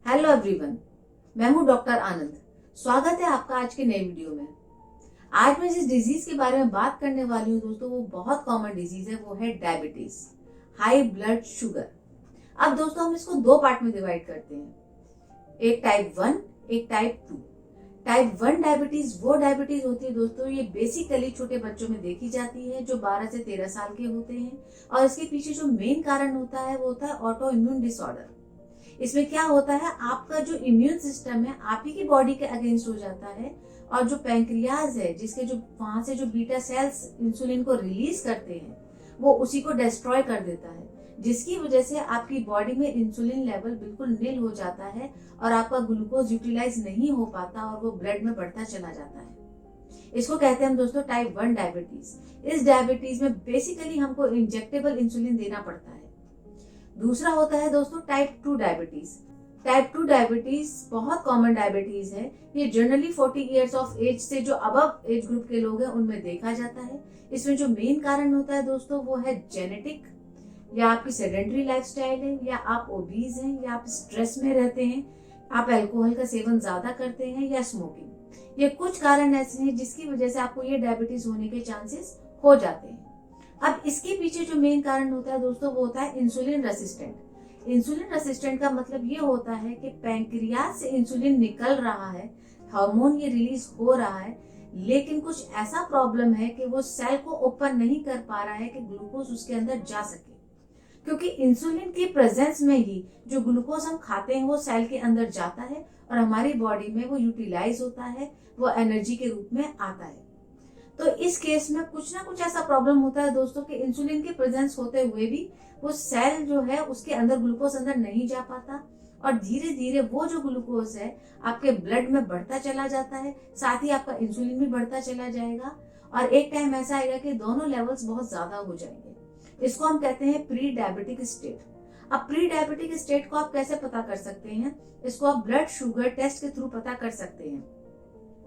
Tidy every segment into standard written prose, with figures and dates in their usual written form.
Hello everyone, मैं हूं doctor आनंद। स्वागत है आपका आज के नए वीडियो में। आज मैं जिस डिजीज के बारे में बात करने वाली हूं दोस्तों, वो बहुत कॉमन डिजीज है, वो है डायबिटीज, हाई ब्लड शुगर। अब दोस्तों हम इसको दो पार्ट में डिवाइड करते हैं, एक टाइप 1, एक टाइप 2। टाइप 1 डायबिटीज वो डायबिटीज होती है दोस्तों, ये बेसिकली छोटे बच्चों में देखी जाती है जो 12 से 13 साल के होते हैं। और इसके पीछे जो मेन कारण होता है वो होता है ऑटो इम्यून डिसऑर्डर। इसमें क्या होता है, आपका जो इम्यून सिस्टम है आप ही की बॉडी के अगेंस्ट हो जाता है, और जो पैंक्रियाज है, जिसके जो वहां से जो बीटा सेल्स इंसुलिन को रिलीज करते हैं, वो उसी को डिस्ट्रॉय कर देता है, जिसकी वजह से आपकी बॉडी में इंसुलिन लेवल बिल्कुल नील हो जाता है और आपका ग्लूकोज यूटिलाइज नहीं हो पाता और वो ब्लड में बढ़ता चला जाता है। इसको कहते हैं हम दोस्तों टाइप 1 डायबिटीज। इस डायबिटीज में बेसिकली हमको इंजेक्टेबल इंसुलिन देना पड़ता है। दूसरा होता है दोस्तों टाइप 2 डायबिटीज। टाइप 2 डायबिटीज बहुत कॉमन डायबिटीज है। ये जनरली 40 इयर्स ऑफ एज से जो अबव एज ग्रुप के लोग हैं उनमें देखा जाता है। इसमें जो मेन कारण होता है दोस्तों वो है जेनेटिक, या आपकी सेडेंटरी लाइफस्टाइल है, या आप ओबीज हैं, या आप स्ट्रेस में रहते हैं, आप अल्कोहल का सेवन ज्यादा करते हैं, या स्मोकिंग। ये कुछ कारण ऐसे हैं जिसकी वजह से आपको ये डायबिटीज होने के चांसेस हो जाते हैं। अब इसके पीछे जो मेन कारण होता है दोस्तों वो होता है इंसुलिन रेसिस्टेंट। इंसुलिन रेसिस्टेंट का मतलब ये होता है कि पैंक्रियाज से इंसुलिन निकल रहा है, हार्मोन ये रिलीज हो रहा है, लेकिन कुछ ऐसा प्रॉब्लम है कि वो सेल को ओपन नहीं कर पा रहा है कि ग्लूकोज उसके अंदर जा सके। क्योंकि इंसुलिन की प्रेजेंस में ही जो ग्लूकोज हम खाते हैं वो सेल के अंदर जाता है और हमारी बॉडी में वो यूटिलाइज होता है, वो एनर्जी के रूप में आता है। तो इस केस में कुछ ना कुछ ऐसा प्रॉब्लम होता है दोस्तों कि इंसुलिन की प्रेजेंस होते हुए भी वो सेल जो है उसके अंदर ग्लूकोज अंदर नहीं जा पाता, और धीरे धीरे वो जो ग्लूकोज है आपके ब्लड में बढ़ता चला जाता है, साथ ही आपका इंसुलिन भी बढ़ता चला जाएगा, और एक टाइम ऐसा आएगा कि दोनों लेवल्स बहुत ज्यादा हो जाएंगे। इसको हम कहते हैं प्री डायबिटिक स्टेट। अब प्री डायबिटिक स्टेट को आप कैसे पता कर सकते हैं? इसको आप ब्लड शुगर टेस्ट के थ्रू पता कर सकते हैं।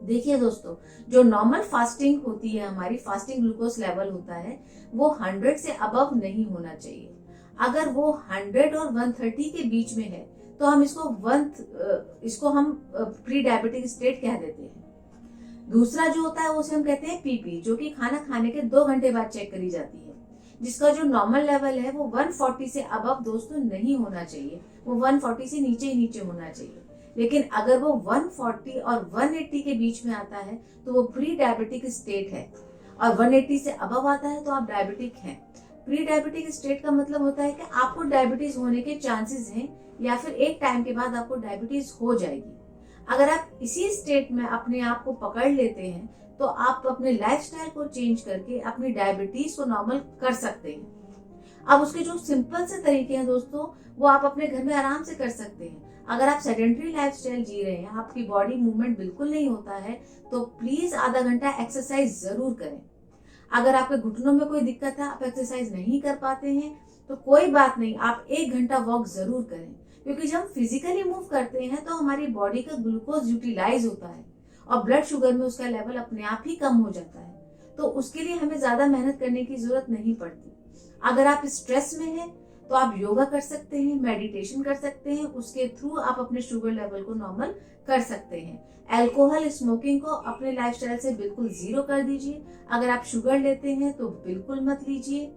देखिए दोस्तों, जो नॉर्मल फास्टिंग होती है, हमारी फास्टिंग ग्लूकोज लेवल होता है वो 100 से अबव नहीं होना चाहिए। अगर वो 100 और 130 के बीच में है तो हम इसको हम प्री डायबिटिक स्टेट कह देते हैं। दूसरा जो होता है उसे हम कहते हैं पीपी, जो कि खाना खाने के 2 घंटे बाद चेक करी जाती है, जिसका जो नॉर्मल लेवल है वो 140 से अबव दोस्तों नहीं होना चाहिए, वो 140 से नीचे ही नीचे होना चाहिए। लेकिन अगर वो 140 और 180 के बीच में आता है तो वो प्री डायबिटिक स्टेट है, और 180 से अबव आता है तो आप डायबिटिक हैं। प्री डायबिटिक स्टेट का मतलब होता है कि आपको डायबिटीज होने के चांसेस हैं, या फिर एक टाइम के बाद आपको डायबिटीज हो जाएगी। अगर आप इसी स्टेट में अपने आप को पकड़ लेते हैं तो आप अपने लाइफस्टाइल को चेंज करके अपनी डायबिटीज को नॉर्मल कर सकते हैं। अब उसके जो सिंपल से तरीके हैं दोस्तों वो आप अपने घर में आराम से कर सकते हैं। अगर आप सेडेंटरी लाइफस्टाइल जी रहे हैं, आपकी बॉडी मूवमेंट बिल्कुल नहीं होता है, तो प्लीज आधा घंटा एक्सरसाइज जरूर करें। अगर आपके घुटनों में कोई दिक्कत है, आप एक्सरसाइज नहीं कर पाते हैं, तो कोई बात नहीं, आप 1 घंटा वॉक जरूर करें। क्योंकि जब हम फिजिकली मूव करते हैं तो हमारी बॉडी का ग्लूकोज यूटिलाइज होता है और ब्लड शुगर में उसका लेवल अपने आप ही कम हो जाता है, तो उसके लिए हमें ज्यादा मेहनत करने की जरूरत नहीं पड़ती। अगर आप स्ट्रेस में हैं तो आप योगा कर सकते हैं, मेडिटेशन कर सकते हैं, उसके थ्रू आप अपने शुगर लेवल को नॉर्मल कर सकते हैं। अल्कोहल स्मोकिंग को अपने लाइफस्टाइल से बिल्कुल 0 कर दीजिए। अगर आप शुगर लेते हैं तो बिल्कुल मत लीजिए।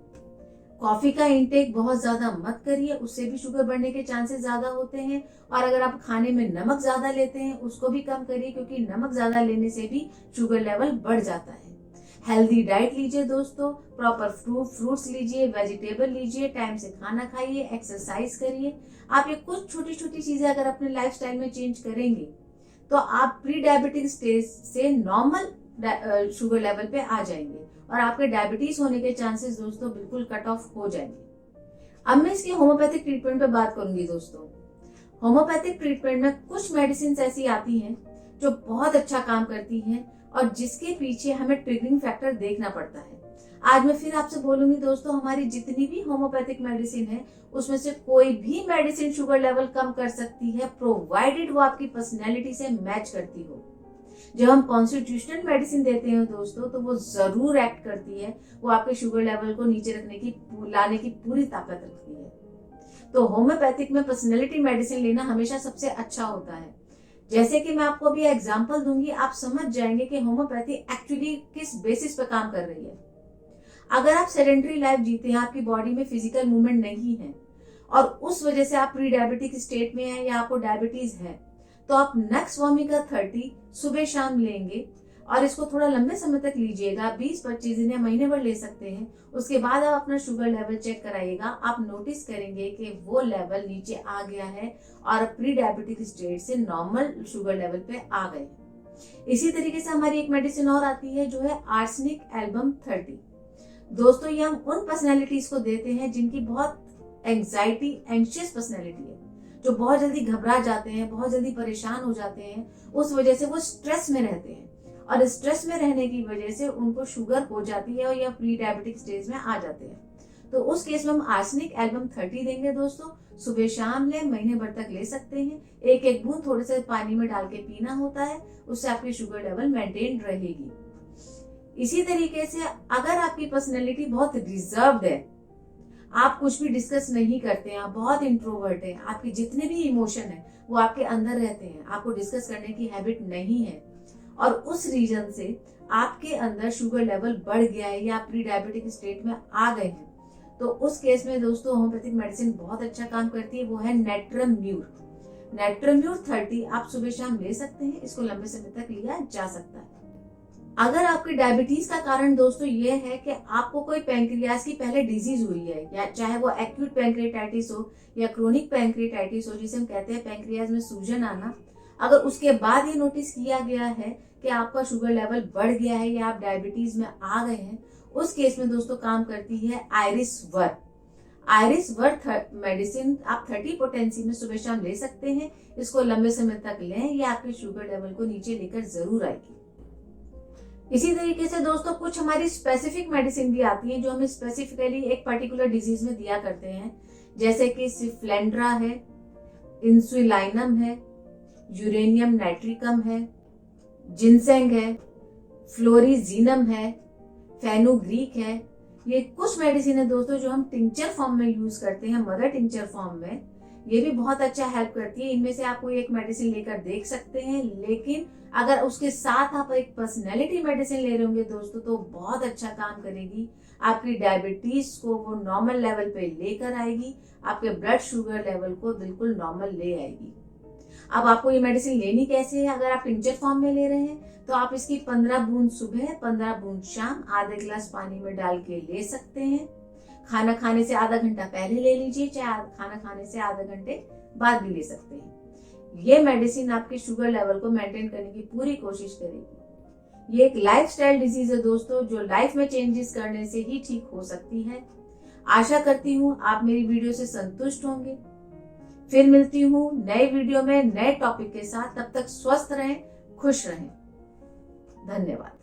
कॉफी का इंटेक बहुत ज्यादा मत करिए, उससे भी शुगर बढ़ने के चांसेस ज्यादा होते हैं। और अगर आप खाने में नमक ज्यादा लेते हैं उसको भी कम करिए, क्योंकि नमक ज्यादा लेने से भी शुगर लेवल बढ़ जाता है। हेल्दी डाइट लीजिए दोस्तों, प्रॉपर फ्रूट्स लीजिए, वेजिटेबल लीजिए, टाइम से खाना खाइए, एक्सरसाइज करिए। आप ये कुछ छोटी छोटी चीजें अगर अपने लाइफस्टाइल में चेंज करेंगे तो आप प्री डायबिटिक स्टेज से नॉर्मल शुगर लेवल पे आ जाएंगे और आपके डायबिटीज होने के चांसेस दोस्तों बिल्कुल कट ऑफ हो जाएंगे। अब मैं इसकी होम्योपैथिक ट्रीटमेंट पे बात करूंगी दोस्तों। होम्योपैथिक ट्रीटमेंट में कुछ मेडिसिन ऐसी आती हैं जो बहुत अच्छा काम करती हैं और जिसके पीछे हमें ट्रिगरिंग फैक्टर देखना पड़ता है। आज मैं फिर आपसे बोलूंगी दोस्तों, हमारी जितनी भी होम्योपैथिक मेडिसिन है उसमें से कोई भी मेडिसिन शुगर लेवल कम कर सकती है, प्रोवाइडेड वो आपकी पर्सनैलिटी से मैच करती हो। जब हम कॉन्स्टिट्यूशनल मेडिसिन देते हैं दोस्तों तो वो जरूर एक्ट करती है, वो आपके शुगर लेवल को नीचे लाने की पूरी ताकत रखती है। तो होम्योपैथिक में पर्सनैलिटी मेडिसिन लेना हमेशा सबसे अच्छा होता है। जैसे कि मैं आपको अभी एग्जांपल दूंगी, आप समझ जाएंगे कि होम्योपैथी एक्चुअली किस बेसिस पे काम कर रही है। अगर आप सेडेंटरी लाइफ जीते हैं, आपकी बॉडी में फिजिकल मूवमेंट नहीं है और उस वजह से आप प्री डायबिटिक स्टेट में हैं या आपको डायबिटीज है, तो आप नेक्सवार्मिका 30 सुबह शाम लेंगे और इसको थोड़ा लंबे समय तक लीजिएगा, 20-25 दिन या महीने भर ले सकते हैं। उसके बाद आप अपना शुगर लेवल चेक कराइएगा, आप नोटिस करेंगे कि वो लेवल नीचे आ गया है और प्री डायबिटिक स्टेट से नॉर्मल शुगर लेवल पे आ गए। इसी तरीके से हमारी एक मेडिसिन और आती है जो है आर्सेनिक एल्बम 30। दोस्तों, ये हम उन पर्सनैलिटीज को देते हैं जिनकी बहुत एंजाइटी एंशियस पर्सनैलिटी है, जो बहुत जल्दी घबरा जाते हैं, बहुत जल्दी परेशान हो जाते हैं, उस वजह से वो स्ट्रेस में रहते हैं और स्ट्रेस में रहने की वजह से उनको शुगर हो जाती है और या प्री डायबिटिक स्टेज में आ जाते हैं। तो उस केस में हम आर्सेनिक एल्बम 30 देंगे दोस्तों, सुबह शाम ले, महीने भर तक ले सकते हैं। एक एक बूंद थोड़े से पानी में डाल के पीना होता है, उससे आपकी शुगर लेवल मेंटेन रहेगी। इसी तरीके से अगर आपकी पर्सनैलिटी बहुत रिजर्व्ड है, आप कुछ भी डिस्कस नहीं करते हैं, आप बहुत इंट्रोवर्ट हैं, आपके जितने भी इमोशन है वो आपके अंदर रहते हैं, आपको डिस्कस करने की हैबिट नहीं है और उस रीजन से आपके अंदर शुगर लेवल बढ़ गया है या आप प्री डायबिटिक स्टेट में आ गए हैं, तो उस केस में दोस्तों होम्योपैथिक मेडिसिन बहुत अच्छा काम करती है, वो है नेट्रम्यूर। नेट्रम्यूर 30 आप सुबह शाम ले सकते हैं, इसको लंबे समय तक लिया जा सकता है। अगर आपकी डायबिटीज का कारण दोस्तों ये है कि आपको कोई पैंक्रियाज की पहले डिजीज हुई है, या चाहे वो एक्यूट पैंक्रियाटाइटिस हो या क्रोनिक पैंक्रियाटाइटिस हो, जिसे हम कहते हैं पैंक्रियाज में सूजन आना, अगर उसके बाद ये नोटिस किया गया है कि आपका शुगर लेवल बढ़ गया है या आप डायबिटीज में आ गए हैं, उस केस में दोस्तों काम करती है आयरिस वर। आयरिस वर मेडिसिन आप 30 पोटेंसी में सुबह शाम ले सकते हैं, इसको लंबे समय तक लें, ये आपके शुगर लेवल को नीचे लेकर जरूर आएगी। इसी तरीके से दोस्तों कुछ हमारी स्पेसिफिक मेडिसिन भी आती है जो हम स्पेसिफिकली एक पर्टिकुलर डिजीज में दिया करते हैं, जैसे कि सिफ्लेंड्रा है, इंसुलिनम है, यूरेनियम नाइट्रिकम है, जिनसेंग है, फ्लोरिजीनम है, फेनुग्रीक है। ये कुछ मेडिसिन है दोस्तों जो हम टिंचर फॉर्म में यूज करते हैं, मदर टिंचर फॉर्म में। ये भी बहुत अच्छा हेल्प करती है। इनमें से आप कोई एक मेडिसिन लेकर देख सकते हैं, लेकिन अगर उसके साथ आप एक पर्सनैलिटी मेडिसिन ले रहे होंगे दोस्तों तो बहुत अच्छा काम करेगी, आपकी डायबिटीज को वो नॉर्मल लेवल पे लेकर आएगी, आपके ब्लड शुगर लेवल को बिल्कुल नॉर्मल ले आएगी। अब आपको ये मेडिसिन लेनी कैसे है? अगर आप टिंचर फॉर्म में ले रहे हैं तो आप इसकी 15 बूंद सुबह, 15 बूंद शाम आधे गिलास पानी में डाल के ले सकते हैं। खाना खाने से आधा घंटा पहले ले लीजिए, चाहे खाना खाने से आधे घंटे बाद भी ले सकते हैं। ये मेडिसिन आपके शुगर लेवल को मेंटेन करने की पूरी कोशिश करेगी। ये एक लाइफस्टाइल डिजीज है दोस्तों, जो लाइफ में चेंजेस करने से ही ठीक हो सकती है। आशा करती हूँ आप मेरी वीडियो से संतुष्ट होंगे। फिर मिलती हूँ नए वीडियो में नए टॉपिक के साथ। तब तक स्वस्थ रहें, खुश रहें। धन्यवाद।